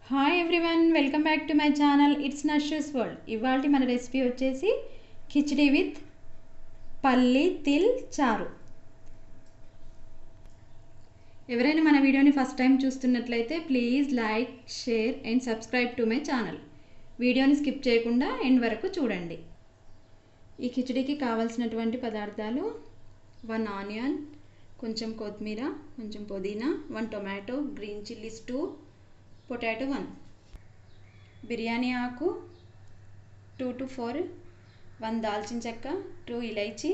Hi everyone, welcome back to my channel. It's Nashu's world. ఇవాళ మన recipe వచ్చేసి khichdi with పల్లి తిల్ చారు. ఎవరైనా మన వీడియోని ఫస్ట్ టైం చూస్తున్నట్లయితే please like, share and subscribe to my channel. వీడియోని స్కిప్ చేయకుండా ఎండ్ వరకు చూడండి. ఈ కిచిడికి కావాల్సినటువంటి పదార్థాలు: 1 ఆనియన్, కొంచెం కొత్తిమీర, కొంచెం పుదీనా, 1 tomato, green chillies 2, potato 1, biryani ఆకు 2 to 4, 1 దాల్చిన చెక్క, 2 ఇలైచి,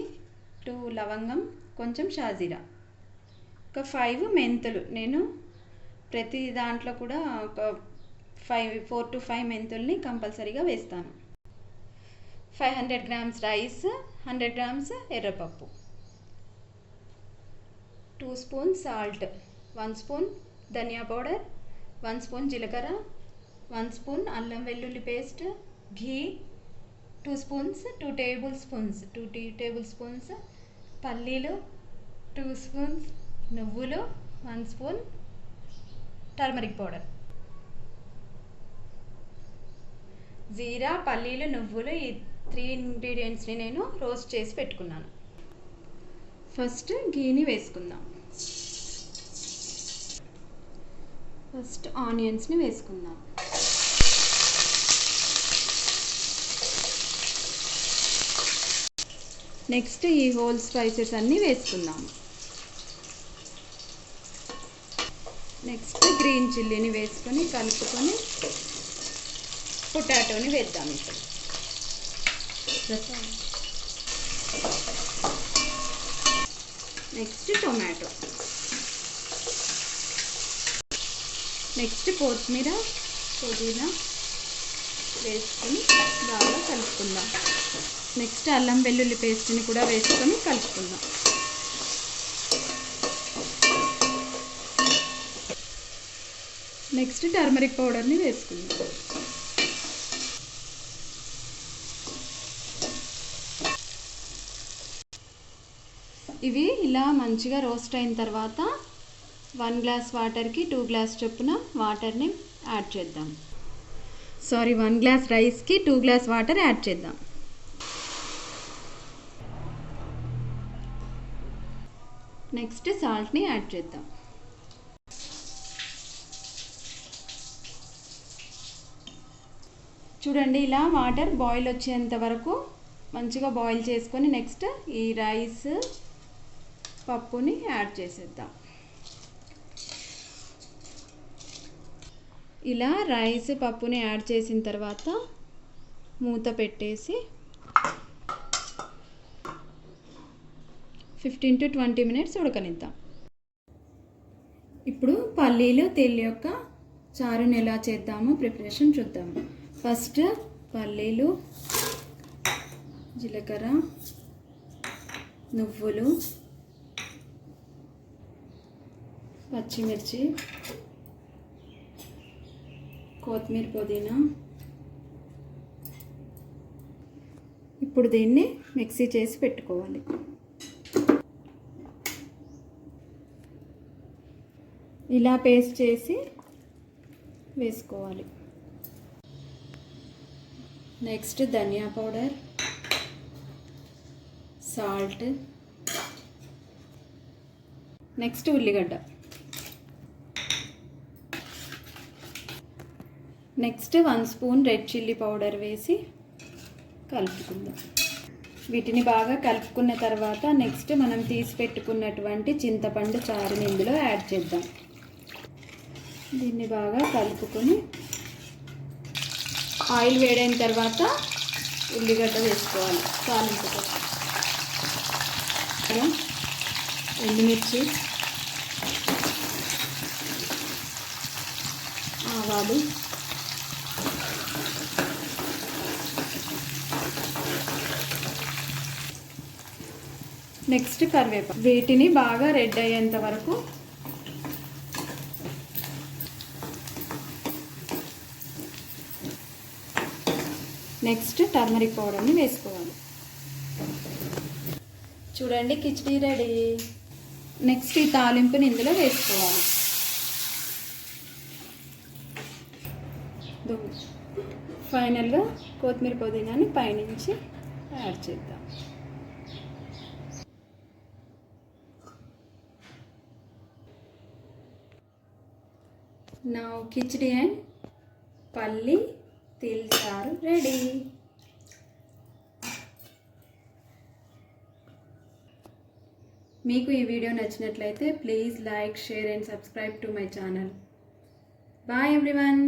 2 లవంగం, కొంచెం షాజీరా, ఒక 5 మెంతులు. నేను ప్రతి దాంట్లో కూడా ఒక 4 to 5 మెంతుల్ని కంపల్సరీగా వేస్తాను. 500 grams రైస్, 100 grams ఎర్రపప్పు, 2 spoons సాల్ట్, 1 spoon ధనియా పౌడర్, 1 spoon జీలకర్ర, 1 spoon అల్లం వెల్లుల్లి పేస్ట్, ఘీ 2 spoons, 2 tablespoons పల్లీలు, 2 spoons నువ్వులు, 1 spoon టర్మరిక్ పౌడర్. జీరా, పల్లీలు, నువ్వులు, ఈ 3 ఇంగ్రీడియంట్స్ని నేను రోస్ట్ చేసి పెట్టుకున్నాను. ఫస్ట్ ఘీని వేసుకుందాం. ఫస్ట్ ఆనియన్స్ని వేసుకుందాం. నెక్స్ట్ ఈ హోల్ స్పైసెస్ అన్నీ వేసుకుందాం. నెక్స్ట్ గ్రీన్ చిల్లీని వేసుకొని కలుపుకొని పొటాటోని వేద్దాం. ఇప్పుడు నెక్స్ట్ టొమాటో, నెక్స్ట్ కొత్తిమీర, పుదీనా వేసుకొని బాగా కలుపుకుందాం. నెక్స్ట్ అల్లం వెల్లుల్లి పేస్ట్ని కూడా వేసుకొని కలుపుకుందాం. నెక్స్ట్ టర్మరిక్ పౌడర్ని వేసుకుందాం. ఇవి ఇలా మంచిగా రోస్ట్ అయిన తర్వాత 1 గ్లాస్ వాటర్కి 2 గ్లాస్ చొప్పున వాటర్ని యాడ్ చేద్దాం. 1 గ్లాస్ రైస్కి 2 గ్లాస్ వాటర్ యాడ్ చేద్దాం. నెక్స్ట్ సాల్ట్ని యాడ్ చేద్దాం. చూడండి, ఇలా వాటర్ బాయిల్ వచ్చేంత వరకు మంచిగా బాయిల్ చేసుకొని నెక్స్ట్ ఈ రైస్ పప్పుని యాడ్ చేసేద్దాం. ఇలా రైస్ పప్పుని యాడ్ చేసిన తర్వాత మూత పెట్టేసి 15 to 20 minutes ఉడకనిద్దాం. ఇప్పుడు పల్లీలు తిల్ యొక్క చారుని ఎలా చేద్దామో ప్రిపరేషన్ చూద్దాము. ఫస్ట్ పల్లీలు, జీలకర్ర, నువ్వులు, పచ్చిమిర్చి, కొత్తిమీర, పుదీనా. ఇప్పుడు దీన్ని మిక్సీ చేసి పెట్టుకోవాలి. ఇలా పేస్ట్ చేసి వేసుకోవాలి. నెక్స్ట్ ధనియా పౌడర్, సాల్ట్, నెక్స్ట్ ఉల్లిగడ్డ, next 1 spoon red chilli powder వేసి కలుపుకుందాం. వీటిని బాగా కలుపుకున్న తర్వాత నెక్స్ట్ మనం తీసి పెట్టుకున్నటువంటి చింతపండు చారుని ఇందులో యాడ్ చేద్దాం. దీన్ని బాగా కలుపుకొని ఆయిల్ వేడైన తర్వాత ఉల్లిగడ్డ వేసుకోవాలి. తాలింపుతో ఎండుమిర్చి, ఆవాలు, నెక్స్ట్ కరివేపాకు. వీటిని బాగా రెడ్ అయ్యేంత వరకు నెక్స్ట్ టర్మరిక్ పౌడర్ని వేసుకోవాలి. చూడండి, కిచిడి రెడీ. నెక్స్ట్ ఈ తాలింపుని ఇందులో వేసుకోవాలి. ఫైనల్గా కొత్తిమీర పుదీనాని పైనుంచి యాడ్ చేద్దాం. నా కిచిడి అండ్ పల్లి తిల్ చారు రెడీ. మీకు ఈ వీడియో నచ్చినట్లయితే please like, share and subscribe to my channel. Bye everyone.